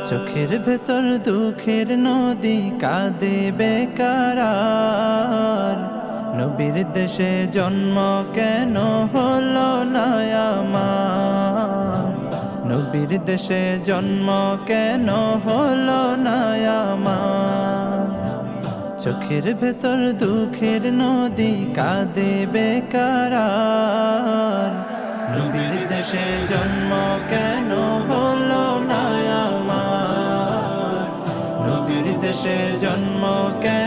চোখের ভেতর দুঃখের নদী কাঁদে বেকার। নবীর দেশে জন্ম কেন হলো না আমার? নবীর দেশে জন্ম কেন হলো না আমার? চোখের ভেতর দুঃখের নদী কাঁদে বেকার। নবীর দেশে জন্ম কেন হলো না আমার? নবীর দেশে জন্ম কেন